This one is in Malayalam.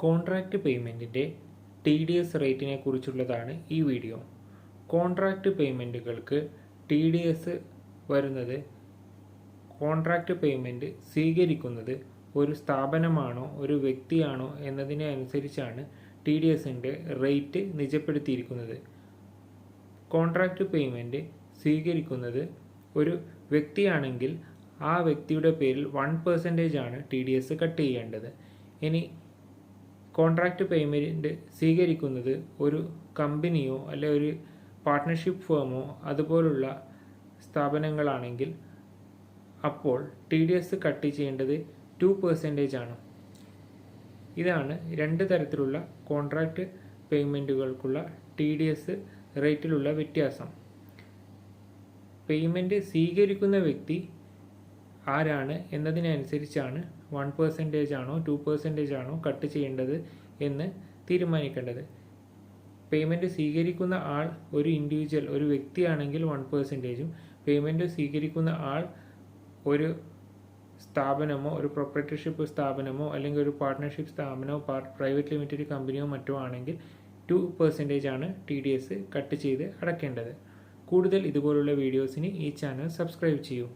കോൺട്രാക്റ്റ് പേയ്മെൻറ്റിൻ്റെ TDS റേറ്റിനെ കുറിച്ചുള്ളതാണ് ഈ വീഡിയോ. കോൺട്രാക്റ്റ് പേയ്മെൻറ്റുകൾക്ക് TDS വരുന്നത് കോൺട്രാക്റ്റ് പേയ്മെൻറ്റ് സ്വീകരിക്കുന്നത് ഒരു സ്ഥാപനമാണോ ഒരു വ്യക്തിയാണോ എന്നതിനെ അനുസരിച്ചാണ് TDSൻ്റെ റേറ്റ് നിജപ്പെടുത്തിയിരിക്കുന്നത്. കോൺട്രാക്റ്റ് പേയ്മെൻറ്റ് സ്വീകരിക്കുന്നത് ഒരു വ്യക്തിയാണെങ്കിൽ ആ വ്യക്തിയുടെ പേരിൽ 1% ആണ് TDS കട്ട് ചെയ്യേണ്ടത്. ഇനി കോൺട്രാക്റ്റ് പേയ്മെൻറ്റ് സ്വീകരിക്കുന്നത് ഒരു കമ്പനിയോ അല്ലെ ഒരു പാർട്ട്ണർഷിപ്പ് ഫേമോ അതുപോലുള്ള സ്ഥാപനങ്ങളാണെങ്കിൽ അപ്പോൾ TDS കട്ട് ചെയ്യേണ്ടത് 2% ആണ്. ഇതാണ് രണ്ട് തരത്തിലുള്ള കോൺട്രാക്റ്റ് പേയ്മെൻറ്റുകൾക്കുള്ള TDS റേറ്റിലുള്ള വ്യത്യാസം. പേയ്മെൻറ്റ് സ്വീകരിക്കുന്ന വ്യക്തി ആരാണ് എന്നതിനനുസരിച്ചാണ് 1% ആണോ 2% ആണോ കട്ട് ചെയ്യേണ്ടത് എന്ന് തീരുമാനിക്കേണ്ടത്. പേയ്മെൻറ്റ് സ്വീകരിക്കുന്ന ആൾ ഒരു ഇൻഡിവിജ്വൽ ഒരു വ്യക്തിയാണെങ്കിൽ 1%, പേയ്മെൻറ്റ് സ്വീകരിക്കുന്ന ആൾ ഒരു സ്ഥാപനമോ ഒരു പ്രൊപ്രൈറ്റർഷിപ്പ് സ്ഥാപനമോ അല്ലെങ്കിൽ ഒരു പാർട്ട്ണർഷിപ്പ് സ്ഥാപനമോ പ്രൈവറ്റ് ലിമിറ്റഡ് കമ്പനിയോ മറ്റോ ആണെങ്കിൽ 2% ആണ് TDS കട്ട് ചെയ്ത് അടയ്ക്കേണ്ടത്. കൂടുതൽ ഇതുപോലുള്ള വീഡിയോസിന് ഈ ചാനൽ സബ്സ്ക്രൈബ് ചെയ്യൂ.